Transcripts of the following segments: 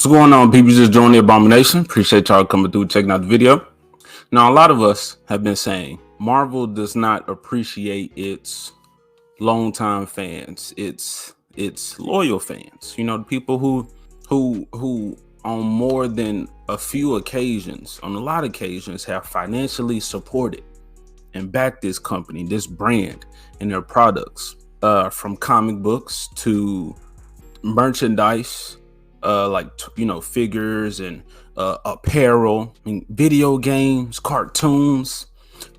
What's going on, people? Just joined the Abomination. Appreciate y'all coming through, checking out the video. Now, a lot of us have been saying Marvel does not appreciate its longtime fans, its loyal fans. You know, the people who on more than a few occasions, on a lot of occasions, have financially supported and backed this company, this brand, and their products, from comic books to merchandise, figures and apparel, I mean, video games, cartoons,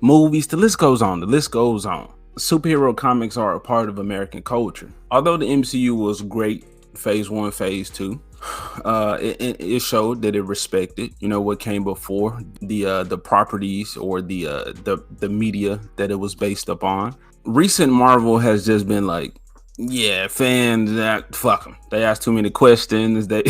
movies. The list goes on. Superhero comics are a part of American culture. Although the MCU was great, phase 1, phase 2, it showed that it respected, what came before, the properties or the media that it was based upon. Recent Marvel has just been like, yeah, fans, that fuck them. They ask too many questions. They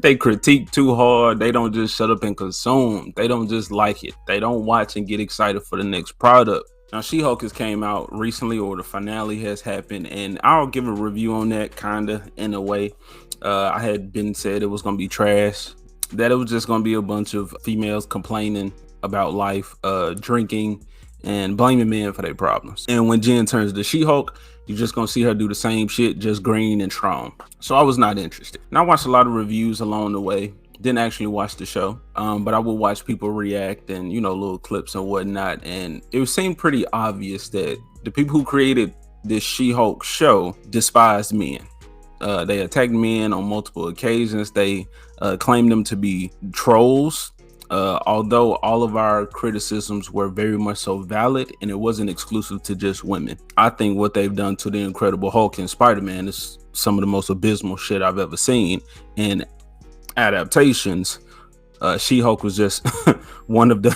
they critique too hard. They don't just shut up and consume. They don't just like it. They don't watch and get excited for the next product. Now, She-Hulk has came out recently, or the finale has happened, and I'll give a review on that, kinda, in a way. I had been said it was gonna be trash, that it was just gonna be a bunch of females complaining about life, drinking, and blaming men for their problems. And when Jen turns to She-Hulk, you're just gonna see her do the same shit, just green and strong. So I was not interested. And I watched a lot of reviews along the way. Didn't actually watch the show, but I would watch people react and, little clips and whatnot. And it seemed pretty obvious that the people who created this She-Hulk show despised men. They attacked men on multiple occasions. They claimed them to be trolls. Although all of our criticisms were very much so valid, and it wasn't exclusive to just women. I think what they've done to the Incredible Hulk and Spider-Man is some of the most abysmal shit I've ever seen. And adaptations, She-Hulk was just one of the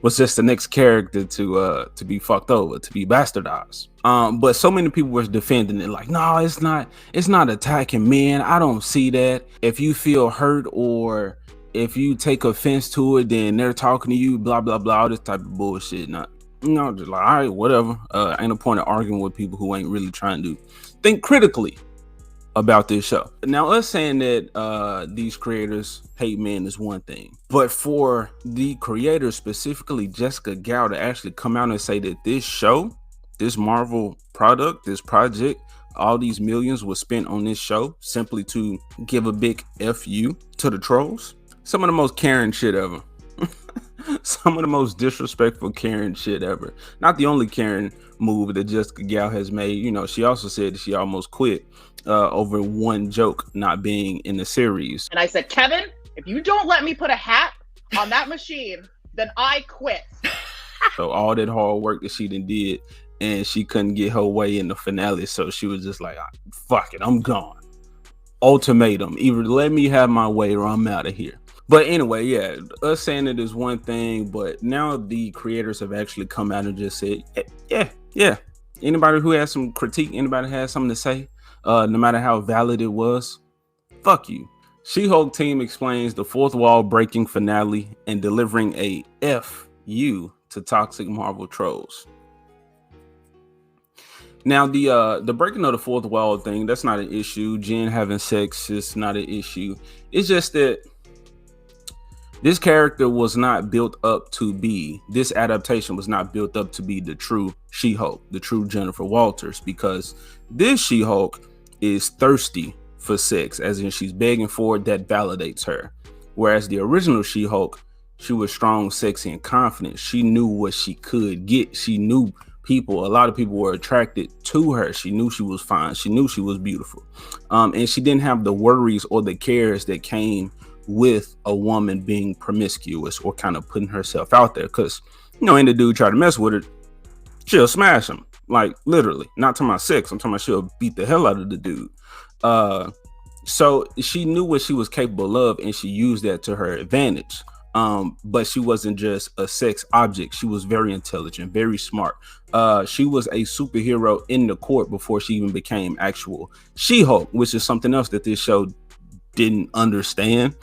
was just the next character to be fucked over, to be bastardized. But so many people were defending it, like, no, it's not attacking men. I don't see that. If you feel hurt or if you take offense to it, then they're talking to you, blah blah blah, all this type of bullshit. Not, just like, all right, whatever. Ain't no point of arguing with people who ain't really trying to think critically about this show. Now, us saying that these creators hate men is one thing, but for the creators, specifically Jessica Gao, to actually come out and say that this show, this Marvel product, this project, all these millions was spent on this show simply to give a big FU to the trolls. Some of the most Karen shit ever. Some of the most disrespectful Karen shit ever. Not the only Karen move that Jessica Gao has made. She also said that she almost quit over one joke not being in the series. And I said, Kevin, if you don't let me put a hat on that machine, then I quit. So all that hard work that she did, and she couldn't get her way in the finale, so she was just like, fuck it, I'm gone. Ultimatum. Either let me have my way or I'm out of here. But anyway, yeah, us saying it is one thing, but now the creators have actually come out and just said, yeah. Anybody who has some critique, anybody has something to say, no matter how valid it was, fuck you. She-Hulk team explains the fourth wall breaking finale and delivering a FU to toxic Marvel trolls. Now, the breaking of the fourth wall thing, that's not an issue. Jen having sex is not an issue. It's just that this character was not built up to be, this adaptation was not built up to be the true She-Hulk, the true Jennifer Walters, because this She-Hulk is thirsty for sex, as in she's begging for it, that validates her. Whereas the original She-Hulk, she was strong, sexy, and confident. She knew what she could get. She knew a lot of people were attracted to her. She knew she was fine. She knew she was beautiful. And she didn't have the worries or the cares that came with a woman being promiscuous or kind of putting herself out there, because any dude try to mess with her, she'll smash him, like literally. Not talking about sex, I'm talking about she'll beat the hell out of the dude. So she knew what she was capable of, and she used that to her advantage. But she wasn't just a sex object. She was very intelligent, very smart. She was a superhero in the court before she even became actual She-Hulk, which is something else that this show didn't understand.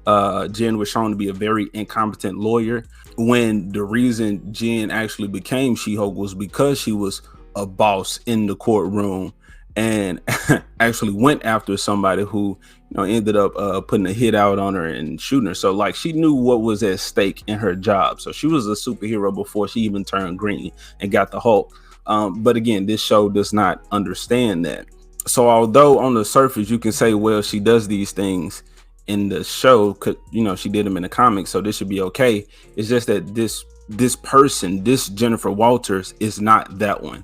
Jen was shown to be a very incompetent lawyer, when the reason Jen actually became She-Hulk was because she was a boss in the courtroom and actually went after somebody who, ended up putting a hit out on her and shooting her. So like she knew what was at stake in her job. So she was a superhero before she even turned green and got the Hulk. But again, this show does not understand that. So although on the surface you can say, well, she does these things in the show, could she did them in the comics, so this should be okay. It's just that this person, this Jennifer Walters, is not that one.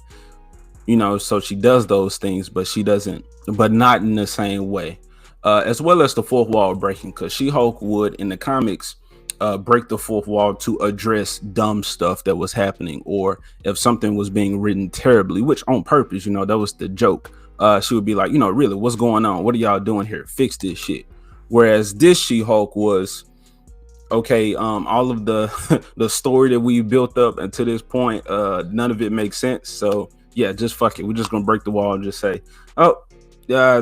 So she does those things, but she doesn't, but not in the same way. As well as the fourth wall breaking, because She-Hulk would in the comics break the fourth wall to address dumb stuff that was happening, or if something was being written terribly, which on purpose, that was the joke. She would be like, really, what's going on? What are y'all doing here? Fix this shit. Whereas this She-Hulk was, okay, all of the the story that we built up until this point, none of it makes sense. So yeah, just fuck it. We're just gonna break the wall and just say, oh,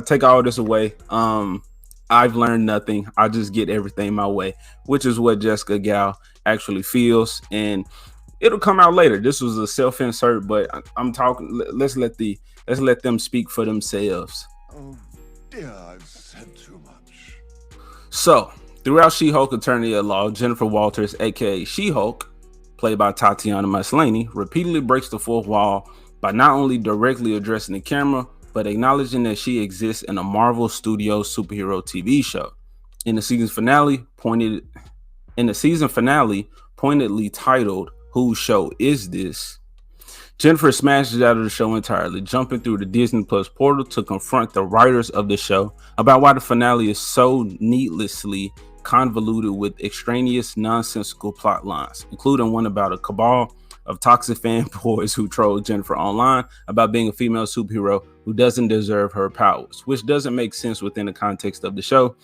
take all this away. I've learned nothing. I just get everything my way, which is what Jessica Gal actually feels, and it'll come out later. This was a self-insert, but I'm talking. Let's let them speak for themselves. Oh dear, I've said too much. So throughout She-Hulk Attorney at Law, Jennifer Walters, aka She-Hulk, played by Tatiana Maslany, repeatedly breaks the fourth wall by not only directly addressing the camera, but acknowledging that she exists in a Marvel Studios superhero TV show. In the season finale, pointedly titled "Whose Show Is This?", Jennifer smashes out of the show entirely, jumping through the Disney Plus portal to confront the writers of the show about why the finale is so needlessly convoluted with extraneous, nonsensical plot lines, including one about a cabal of toxic fanboys who troll Jennifer online about being a female superhero who doesn't deserve her powers, which doesn't make sense within the context of the show.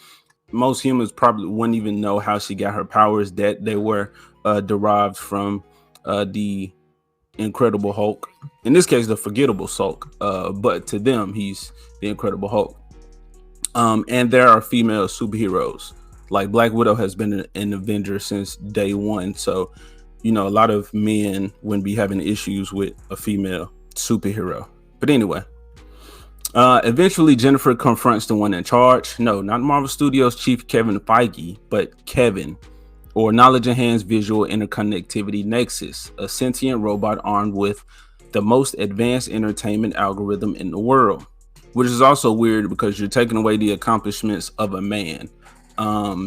Most humans probably wouldn't even know how she got her powers, that they were derived from the Incredible Hulk. In this case, the Forgettable Hulk, but to them, he's the Incredible Hulk. And there are female superheroes. Like Black Widow has been an Avenger since day one. So, a lot of men wouldn't be having issues with a female superhero. But anyway, eventually Jennifer confronts the one in charge. No, not Marvel Studios chief Kevin Feige, but Kevin, or Knowledge Enhanced Visual Interconnectivity Nexus, a sentient robot armed with the most advanced entertainment algorithm in the world. Which is also weird because you're taking away the accomplishments of a man,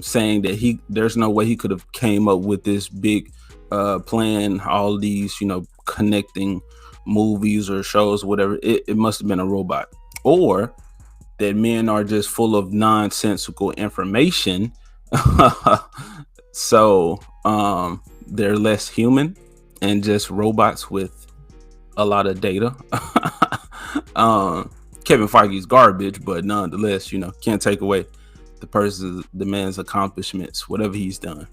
saying that there's no way he could have came up with this big plan, all these, connecting movies or shows, whatever. It must have been a robot, or that men are just full of nonsensical information. So they're less human and just robots with a lot of data. Kevin Feige's garbage, but nonetheless, can't take away the man's accomplishments, whatever he's done.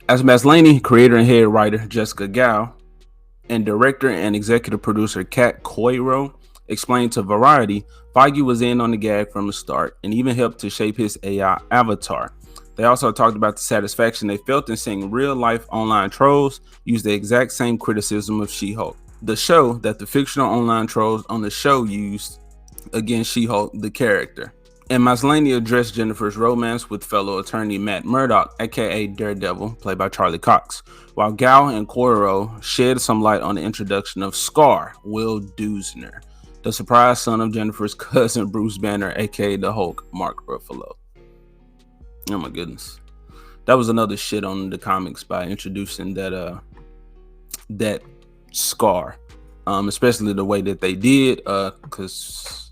As Maslany, creator and head writer Jessica Gal, and director and executive producer Kat Coiro explained to Variety, Feige was in on the gag from the start and even helped to shape his AI avatar. They also talked about the satisfaction they felt in seeing real-life online trolls use the exact same criticism of She-Hulk, the show that the fictional online trolls on the show used against She-Hulk, the character. And Maslany addressed Jennifer's romance with fellow attorney Matt Murdock, aka Daredevil, played by Charlie Cox, while Gal and Coiro shed some light on the introduction of Scar, Will Dusner, the surprise son of Jennifer's cousin Bruce Banner, aka the Hulk, Mark Ruffalo. Oh my goodness. That was another shit on the comics by introducing that Scar, especially the way that they did, because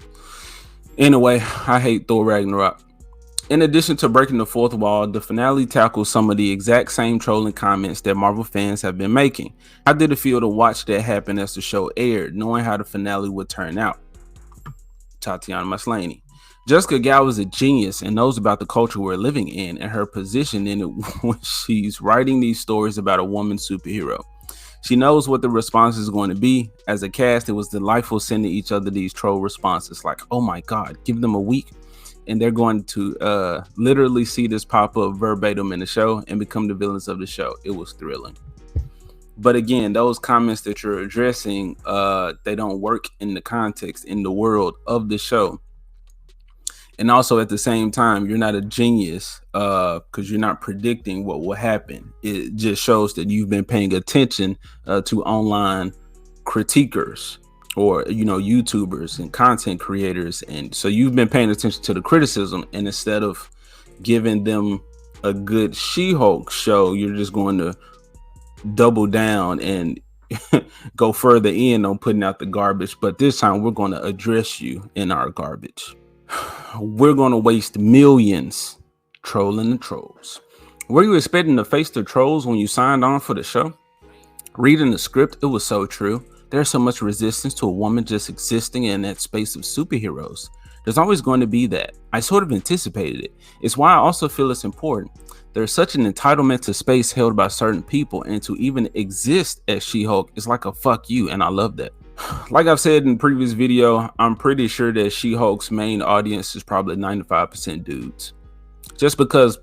anyway, I hate Thor Ragnarok. In addition to breaking the fourth wall, the finale tackles some of the exact same trolling comments that Marvel fans have been making. How did it feel to watch that happen as the show aired, knowing how the finale would turn out? Tatiana Maslany. Jessica Gal is a genius and knows about the culture we're living in and her position in it when she's writing these stories about a woman superhero. She knows what the response is going to be. As a cast, it was delightful sending each other these troll responses like, oh my God, give them a week and they're going to literally see this pop up verbatim in the show and become the villains of the show. It was thrilling. But again, those comments that you're addressing, they don't work in the context, in the world of the show. And also at the same time, you're not a genius because you're not predicting what will happen. It just shows that you've been paying attention to online critiquers, or YouTubers and content creators, and so you've been paying attention to the criticism, and instead of giving them a good She-Hulk show, you're just going to double down and go further in on putting out the garbage. But this time we're going to address you in our garbage. We're going to waste millions trolling the trolls. Were you expecting to face the trolls when you signed on for the show? Reading the script, it was so true. There's so much resistance to a woman just existing in that space of superheroes. There's always going to be that. I sort of anticipated it. It's why I also feel it's important. There's such an entitlement to space held by certain people, and to even exist as She-Hulk is like a fuck you, and I love that. Like I've said in the previous video, I'm pretty sure that She-Hulk's main audience is probably 95% dudes. Just because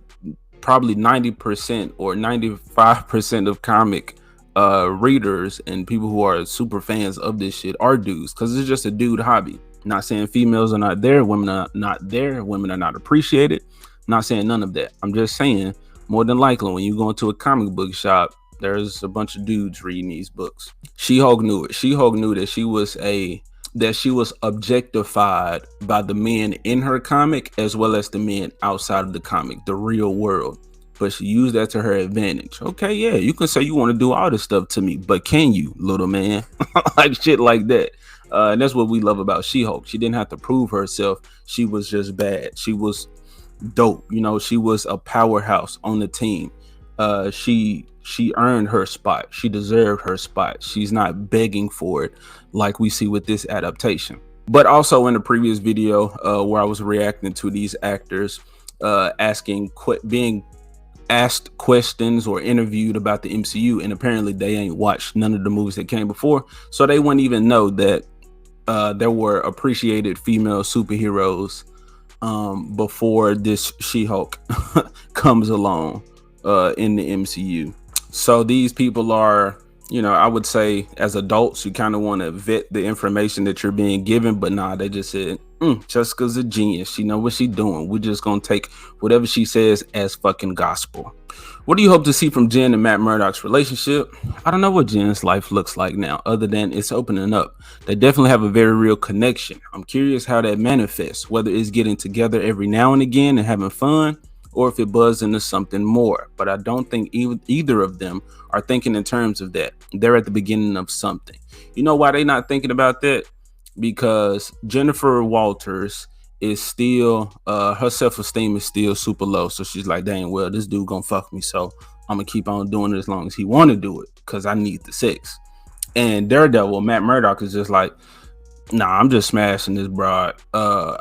probably 90% or 95% of comic readers and people who are super fans of this shit are dudes, because it's just a dude hobby. Not saying females are not there, women are not there, women are not appreciated. I'm not saying none of that. I'm just saying more than likely when you go into a comic book shop, there's a bunch of dudes reading these books. She-Hulk knew it. She-Hulk knew that she was objectified by the men in her comic as well as the men outside of the comic, the real world. But she used that to her advantage. Okay, yeah, you can say you want to do all this stuff to me, but can you, little man? Like shit like that. And that's what we love about She-Hulk. She didn't have to prove herself. She was just bad. She was dope. She was a powerhouse on the team. She earned her spot. She deserved her spot. She's not begging for it like we see with this adaptation. But also in the previous video where I was reacting to these actors being asked questions or interviewed about the MCU, and apparently they ain't watched none of the movies that came before, so they wouldn't even know that there were appreciated female superheroes before this She-Hulk comes along in the MCU. So these people are, I would say as adults, you kind of want to vet the information that you're being given, but nah, they just said, Jessica's a genius. She know what she's doing. We're just going to take whatever she says as fucking gospel. What do you hope to see from Jen and Matt Murdock's relationship? I don't know what Jen's life looks like now, other than it's opening up. They definitely have a very real connection. I'm curious how that manifests, whether it's getting together every now and again and having fun, or if it buzzes into something more. But I don't think either of them are thinking in terms of that. They're at the beginning of something. You know why they're not thinking about that? Because Jennifer Walters is still, her self-esteem is still super low. So she's like, dang, well, this dude gonna fuck me, so I'm gonna keep on doing it as long as he want to do it, because I need the sex. And Daredevil, Matt Murdock, is just like, nah, I'm just smashing this broad. I'm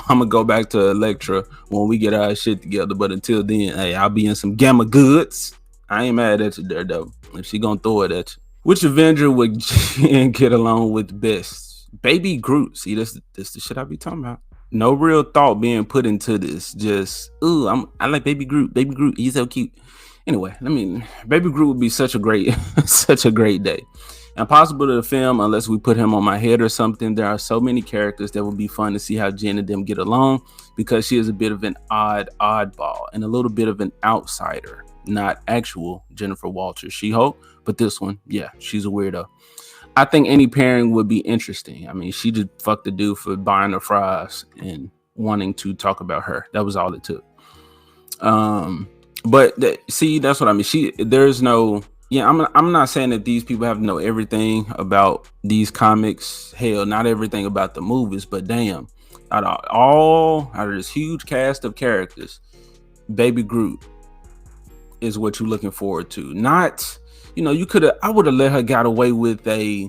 gonna go back to Elektra when we get our shit together. But until then, hey, I'll be in some Gamma goods. I ain't mad at you, Daredevil, if she gonna throw it at you. Which Avenger would Jen get along with best? Baby Groot. See, this the shit I be talking about. No real thought being put into this. Just, I like Baby Groot. Baby Groot, he's so cute. Anyway, Baby Groot would be such a great, such a great day. Impossible to film unless we put him on my head or something. There are so many characters that would be fun to see how Jen and them get along, because she is a bit of an oddball and a little bit of an outsider. Not actual Jennifer Walters She-Hulk, but this one, yeah, she's a weirdo. I think any pairing would be interesting. She just fucked the dude for buying her fries and wanting to talk about her. That was all it took. See, that's what I mean. There's no. Yeah, I'm not saying that these people have to know everything about these comics. Hell, not everything about the movies, but damn, out of this huge cast of characters, Baby Groot is what you're looking forward to. Not, I would have let her got away with I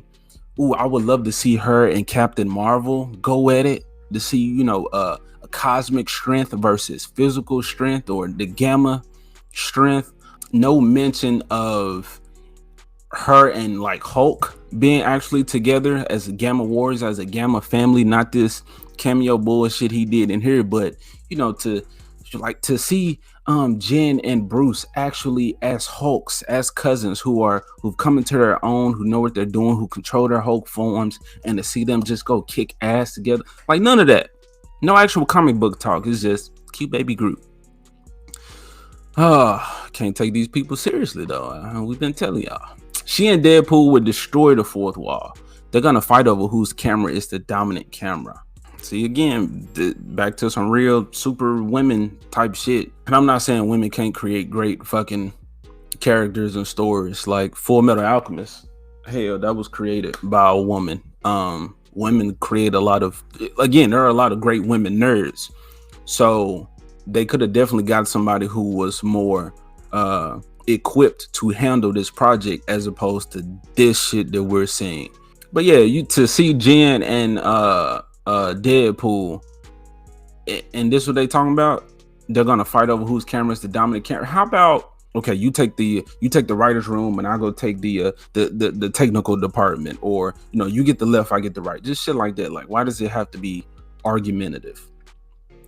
would love to see her and Captain Marvel go at it, to see, a cosmic strength versus physical strength, or the gamma strength. No mention of her and like Hulk being actually together as a Gamma Warriors, as a Gamma family, not this cameo bullshit he did in here, but to see Jen and Bruce actually as Hulks, as cousins who've come into their own, who know what they're doing, who control their Hulk forms, and to see them just go kick ass together, like none of that. No actual comic book talk. It's just cute baby Groot. Can't take these people seriously though. We've been telling y'all. She and Deadpool would destroy the fourth wall. They're gonna fight over whose camera is the dominant camera. See, again, back to some real super women type shit. And I'm not saying women can't create great fucking characters and stories. Like Full Metal Alchemist, hell, that was created by a woman. Women create a lot of, again, there are a lot of great women nerds. So they could have definitely got somebody who was more equipped to handle this project as opposed to this shit that we're seeing. But yeah, you to see Jen and Deadpool, and this is what they talking about. They're gonna fight over whose camera is the dominant camera. How about, okay, you take the writer's room and I go take the technical department, or you get the left, I get the right, just shit like that. Like, why does it have to be argumentative?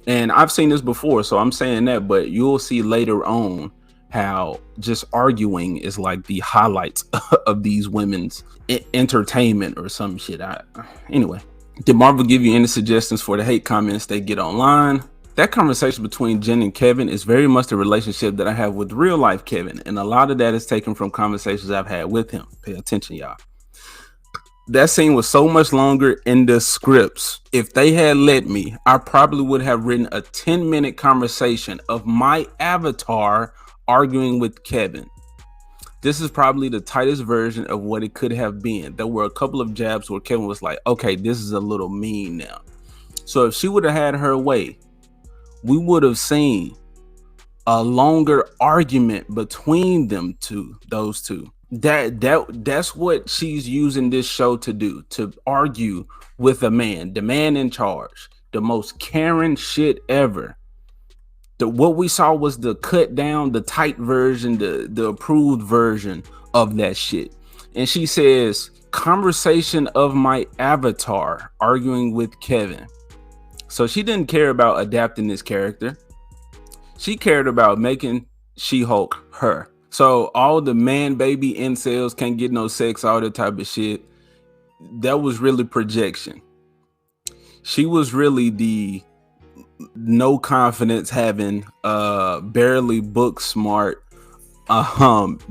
And I've seen this before, so I'm saying that, but you'll see later on how just arguing is like the highlights of these women's entertainment or some shit. Anyway, did Marvel give you any suggestions for the hate comments they get online? That conversation between Jen and Kevin is very much the relationship that I have with real life Kevin, and a lot of that is taken from conversations I've had with him. Pay attention, y'all. That scene was so much longer in the scripts. If they had let me, I probably would have written a 10-minute conversation of my avatar arguing with Kevin. This is probably the tightest version of what it could have been. There were a couple of jabs where Kevin was like, okay, this is a little mean now. So if she would have had her way, we would have seen a longer argument between those two. That's what she's using this show to do, to argue with the man in charge, the most Karen shit ever. What we saw was the cut down, the tight version, the approved version of that shit. And she says, conversation of my avatar arguing with Kevin. So she didn't care about adapting this character. She cared about making She-Hulk her. So all the man baby incels can't get no sex, all that type of shit, that was really projection. She was really the no confidence having, barely book smart,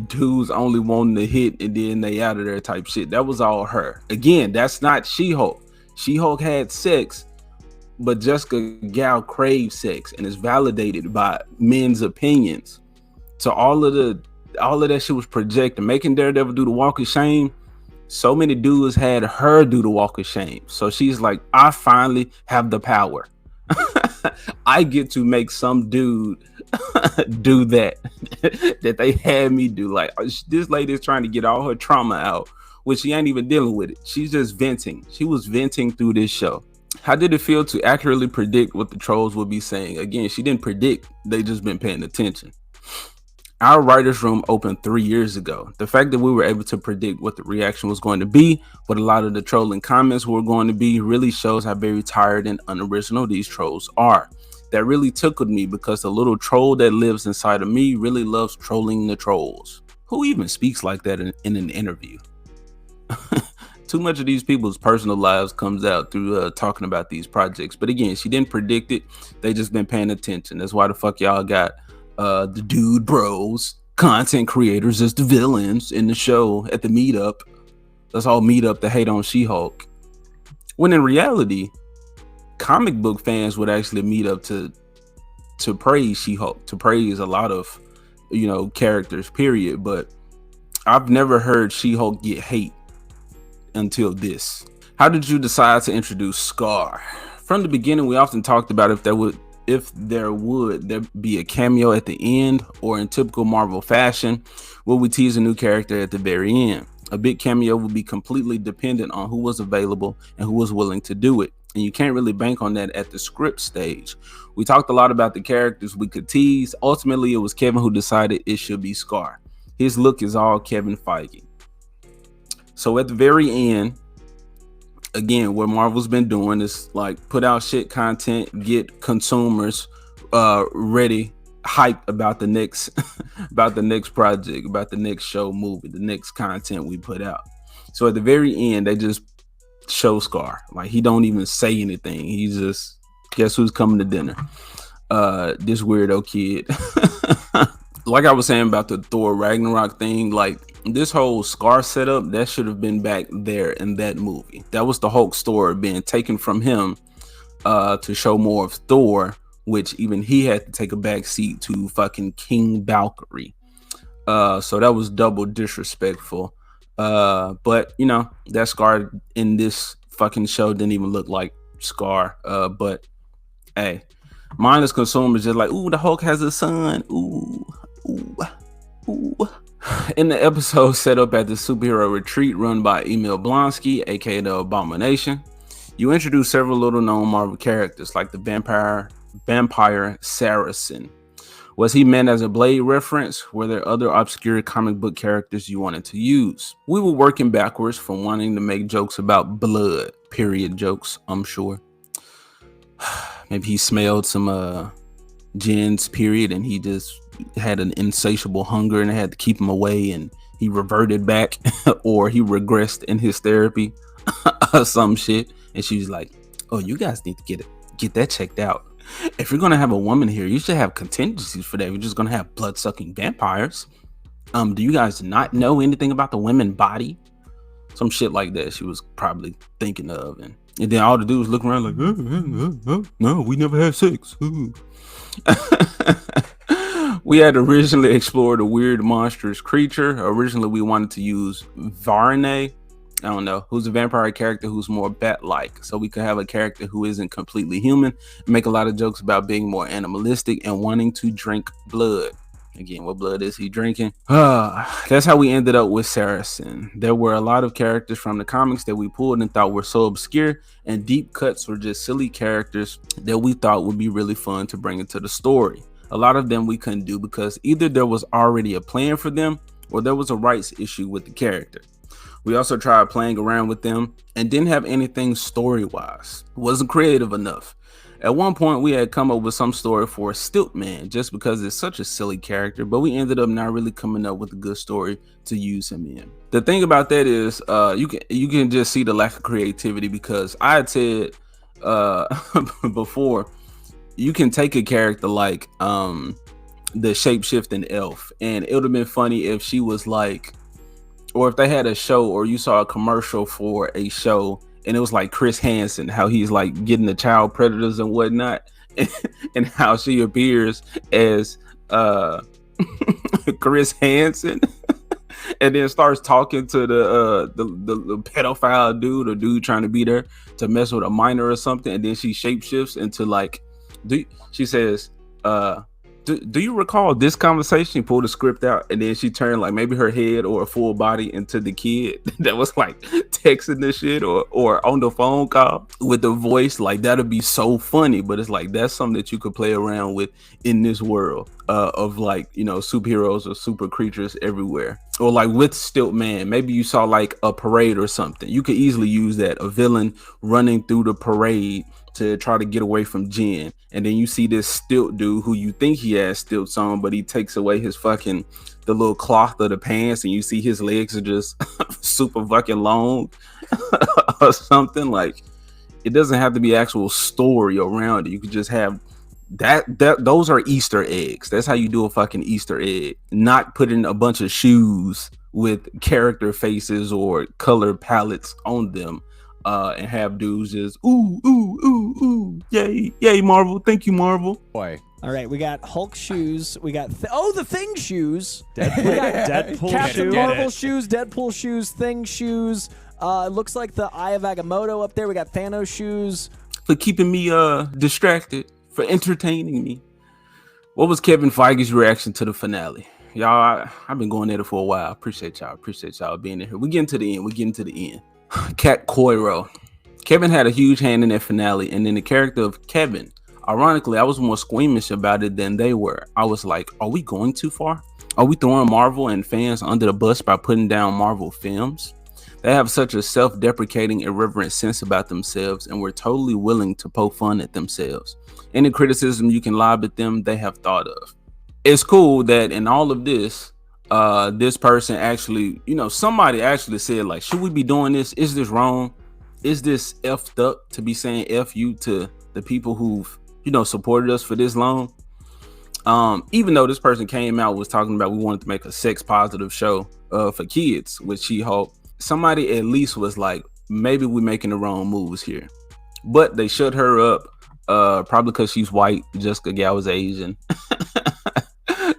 dudes only wanting to hit and then they out of there type shit. That was all her. Again, that's not She-Hulk. She-Hulk had sex, but Jessica Gal craves sex and is validated by men's opinions. So all of that shit was projected, making Daredevil do the walk of shame. So many dudes had her do the walk of shame. So she's like, I finally have the power. I get to make some dude do that that they had me do. Like, this lady is trying to get all her trauma out, which she ain't even dealing with it. She's just venting. She was venting through this show. How did it feel to accurately predict what the trolls would be saying? Again, she didn't predict. They just been paying attention. Our writer's room opened 3 years ago. The fact that we were able to predict what the reaction was going to be, what a lot of the trolling comments were going to be, really shows how very tired and unoriginal these trolls are. That really tickled me because the little troll that lives inside of me really loves trolling the trolls. Who even speaks like that in an interview? Too much of these people's personal lives comes out through talking about these projects. But again, she didn't predict it. They just been paying attention. That's why the fuck y'all got the dude bros, content creators as the villains in the show at the meetup. Let's all meet up to hate on She-Hulk. When in reality, comic book fans would actually meet up to praise She-Hulk, to praise a lot of, characters, period. But I've never heard She-Hulk get hate until this. How did you decide to introduce Scar? From the beginning, we often talked about if there would be a cameo at the end, or in typical Marvel fashion, will we tease a new character at the very end? A big cameo would be completely dependent on who was available and who was willing to do it. And you can't really bank on that at the script stage. We talked a lot about the characters we could tease. Ultimately, it was Kevin who decided it should be Scar. His look is all Kevin Feige. So at the very end, again, what Marvel's been doing is like put out shit content, get consumers ready hype about the next about the next project, about the next show, movie, the next content we put out. So at the very end, they just show Scar. Like he don't even say anything. He's just, guess who's coming to dinner? This weirdo kid. Like I was saying about the Thor Ragnarok thing, like this whole Scar setup, that should have been back there in that movie. That was the Hulk story being taken from him to show more of Thor, which even he had to take a back seat to fucking King Valkyrie. So that was double disrespectful. But you know, that Scar in this fucking show didn't even look like Scar. But hey, mindless consumers just like, ooh, the Hulk has a son. Ooh, ooh, ooh. In the episode set up at the superhero retreat run by Emil Blonsky, aka the Abomination, you introduce several little known Marvel characters like the vampire Saracen. Was he meant as a Blade reference? Were there other obscure comic book characters you wanted to use? We were working backwards from wanting to make jokes about blood, period jokes, I'm sure. Maybe he smelled some gins, period, and he just had an insatiable hunger and it had to keep him away and he reverted back or he regressed in his therapy or some shit. And she's like, oh, you guys need to get that checked out. If you're gonna have a woman here, you should have contingencies for that. You're just gonna have blood-sucking vampires. Do you guys not know anything about the women body? Some shit like that she was probably thinking of, and then all the dudes look around like, no, we never had sex. We had originally explored a weird monstrous creature. Originally we wanted to use Varne, I don't know, who's a vampire character who's more bat-like, so we could have a character who isn't completely human, make a lot of jokes about being more animalistic and wanting to drink blood. Again, what blood is he drinking? That's how we ended up with Saracen. There were a lot of characters from the comics that we pulled and thought were so obscure, and deep cuts were just silly characters that we thought would be really fun to bring into the story. A lot of them we couldn't do because either there was already a plan for them or there was a rights issue with the character. We also tried playing around with them and didn't have anything story-wise. Wasn't creative enough. At one point, we had come up with some story for Stiltman just because it's such a silly character, but we ended up not really coming up with a good story to use him in. The thing about that is, you can just see the lack of creativity because I had said before, you can take a character like the shape-shifting elf, and it would have been funny if she was like, or if they had a show or you saw a commercial for a show and it was like Chris Hansen, how he's like getting the child predators and whatnot, and how she appears as Chris Hansen and then starts talking to the pedophile dude or dude trying to beat her to mess with a minor or something, and then she shapeshifts into like, she says, do you recall this conversation? She pulled the script out and then she turned like maybe her head or a full body into the kid that was like texting this shit or on the phone call with the voice. Like that'd be so funny, but it's like that's something that you could play around with in this world of like, you know, superheroes or super creatures everywhere. Or like with Stiltman, maybe you saw like a parade or something. You could easily use that, a villain running through the parade to try to get away from Jen, and then you see this stilt dude who you think he has stilts on, but he takes away his fucking the little cloth of the pants, and you see his legs are just super fucking long or something. Like it doesn't have to be actual story around it. You could just have that those are Easter eggs. That's how you do a fucking Easter egg, not putting a bunch of shoes with character faces or color palettes on them. And have dudes just ooh, yay, Marvel, thank you, Marvel. Boy. All right, we got Hulk shoes. We got the Thing shoes. Deadpool, We got Deadpool Captain shoes. Marvel shoes, Deadpool shoes, Thing shoes. It looks like the Eye of Agamotto up there. We got Thanos shoes. For keeping me distracted, for entertaining me. What was Kevin Feige's reaction to the finale? Y'all, I've been going at it for a while. Appreciate y'all being in here. We getting to the end. Cat Coiro. Kevin had a huge hand in that finale, and then the character of Kevin. Ironically, I was more squeamish about it than they were. I was like, are we going too far? Are we throwing Marvel and fans under the bus by putting down Marvel films? They have such a self-deprecating, irreverent sense about themselves, and we're totally willing to poke fun at themselves. Any criticism you can lob at them, they have thought of. it's cool that in all of this, this person actually, somebody actually said, like, should we be doing this? Is this wrong? Is this effed up to be saying F you to the people who've, supported us for this long? Even though this person came out was talking about we wanted to make a sex positive show for kids with She-Hulk, somebody at least was like, maybe we're making the wrong moves here. But they shut her up, probably because she's white. Jessica Gal was Asian.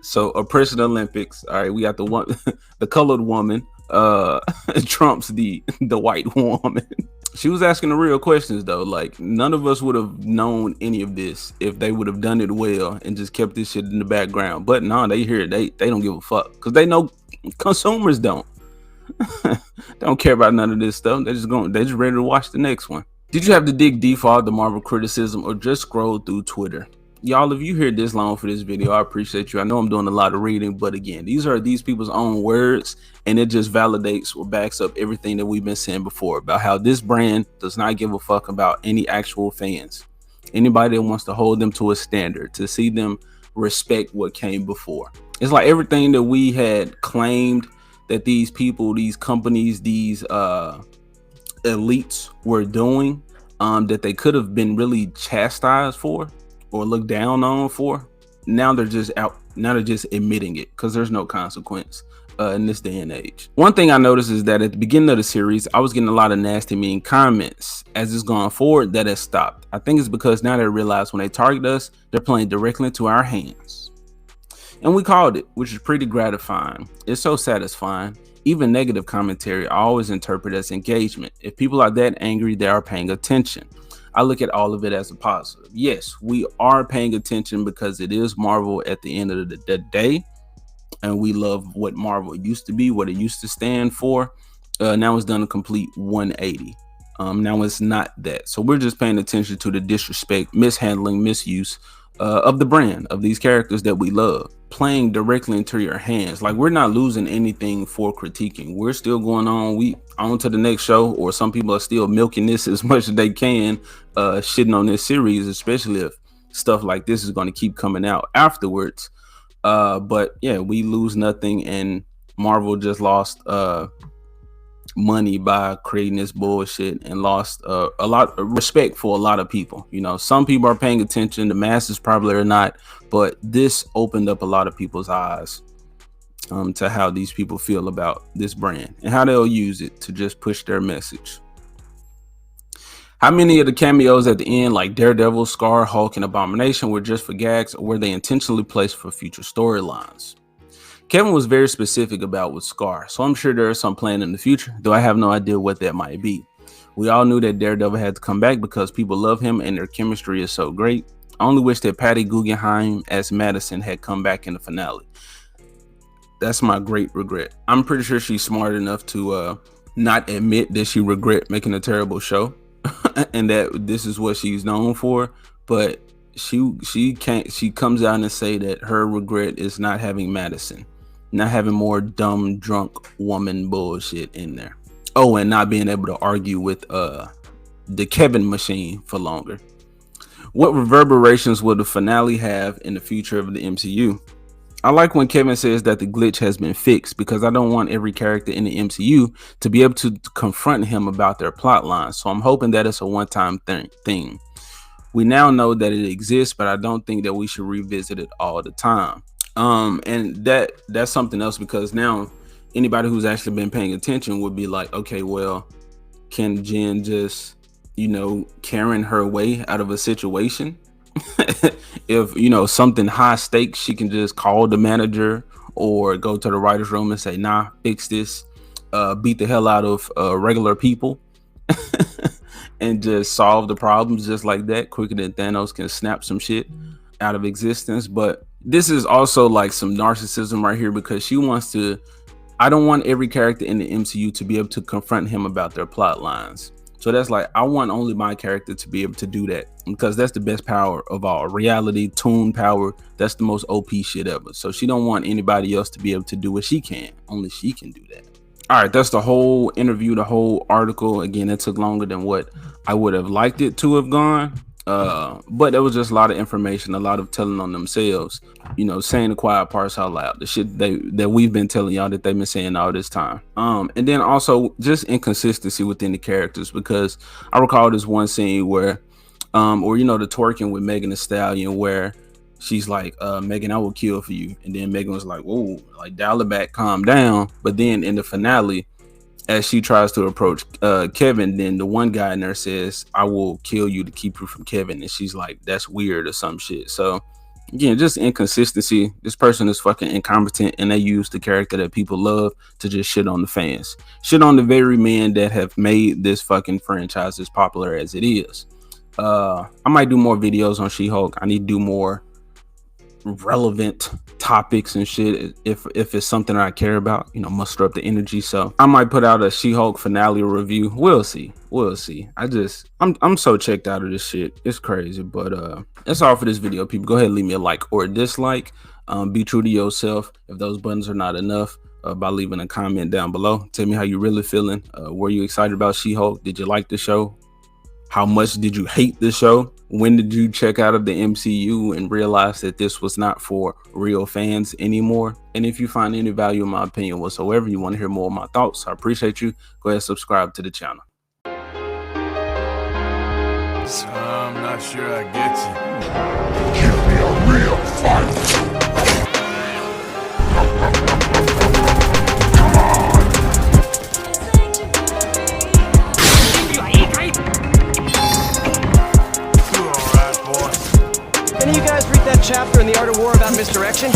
So oppression Olympics. All right, we got the one, the colored woman trumps the white woman. She was asking the real questions though. Like, none of us would have known any of this if they would have done it well and just kept this shit in the background. But no, they hear it. They don't give a fuck because they know consumers don't. They don't care about none of this stuff. They're just ready to watch the next one. Did you have to dig deep for all the Marvel criticism or just scroll through Twitter? Y'all, if you here this long for this video, I appreciate you. I know I'm doing a lot of reading, but again, these are these people's own words, and it just validates or backs up everything that we've been saying before about how this brand does not give a fuck about any actual fans. Anybody that wants to hold them to a standard, to see them respect what came before. It's like everything that we had claimed that these people, these companies, these elites were doing, that they could have been really chastised for or looked down on for. Now they're just out. Now they're just admitting it because there's no consequence in this day and age. One thing I noticed is that at the beginning of the series, I was getting a lot of nasty, mean comments. As it's gone forward, that has stopped. I think it's because now they realize when they target us, they're playing directly into our hands. And we called it, which is pretty gratifying. It's so satisfying. Even negative commentary I always interpret as engagement. If people are that angry, they are paying attention. I look at all of it as a positive. Yes, we are paying attention because it is Marvel at the end of the day. And we love what Marvel used to be, what it used to stand for. Now it's done a complete 180. Now it's not that. So we're just paying attention to the disrespect, mishandling, misuse of the brand, of these characters that we love, playing directly into your hands. Like, we're not losing anything for critiquing. We're still going on to the next show, or some people are still milking this as much as they can, shitting on this series, especially if stuff like this is going to keep coming out afterwards. But yeah, we lose nothing, and Marvel just lost money by creating this bullshit and lost a lot of respect for a lot of people. Some people are paying attention, the masses probably are not, but this opened up a lot of people's eyes to how these people feel about this brand and how they'll use it to just push their message. How many of the cameos at the end, like Daredevil, Scar, Hulk, and Abomination, were just for gags, or were they intentionally placed for future storylines? Kevin was very specific about with Scar, so I'm sure there is some plan in the future, though I have no idea what that might be. We all knew that Daredevil had to come back because people love him and their chemistry is so great. I only wish that Patty Guggenheim as Madison had come back in the finale. That's my great regret. I'm pretty sure she's smart enough to not admit that she regret making a terrible show and that this is what she's known for, but she comes out and say that her regret is not having Madison, not having more dumb drunk woman bullshit in there. Oh, and not being able to argue with the Kevin machine for longer. What reverberations will the finale have in the future of the MCU? I like when Kevin says that the glitch has been fixed, because I don't want every character in the MCU to be able to confront him about their plot lines. So I'm hoping that it's a one-time thing. We now know that it exists, but I don't think that we should revisit it all the time. And that's something else, because now anybody who's actually been paying attention would be like, okay, well, can Jen just, Karen her way out of a situation? If something high stakes, she can just call the manager or go to the writer's room and say, nah, fix this, beat the hell out of regular people and just solve the problems just like that, quicker than Thanos can snap some shit out of existence. But this is also like some narcissism right here, because I don't want every character in the MCU to be able to confront him about their plot lines. So that's like, I want only my character to be able to do that, because that's the best power of all. Reality, tune power, that's the most OP shit ever. So she don't want anybody else to be able to do what she can. Only she can do that. All right, that's the whole interview, the whole article. Again, it took longer than what I would have liked it to have gone. But there was just a lot of information, a lot of telling on themselves, you know, saying the quiet parts out loud, the shit that we've been telling y'all that they've been saying all this time. And then also just inconsistency within the characters, because I recall this one scene where or you know, the twerking with Megan Thee Stallion, where she's like, Megan, I will kill for you, and then Megan was like, whoa, like dial it back, calm down. But then in the finale, as she tries to approach Kevin, then the one guy in there says, I will kill you to keep you from Kevin, and she's like, that's weird or some shit. So again, just inconsistency. This person is fucking incompetent, and they use the character that people love to just shit on the fans, shit on the very men that have made this fucking franchise as popular as it is. I might do more videos on She-Hulk. I need to do more relevant topics and shit if it's something I care about, you know, muster up the energy. So I might put out a She-Hulk finale review. We'll see. I'm so checked out of this shit. It's crazy. But that's all for this video, people. Go ahead and leave me a like or a dislike. Be true to yourself. If those buttons are not enough, by leaving a comment down below. Tell me how you really feeling. Were you excited about She-Hulk? Did you like the show? How much did you hate the show? When did you check out of the MCU and realize that this was not for real fans anymore? And if you find any value in my opinion whatsoever, you want to hear more of my thoughts, I appreciate you. Go ahead and subscribe to the channel. So I'm not sure I get you. Give me a real fight. Any of you guys read that chapter in The Art of War about misdirection?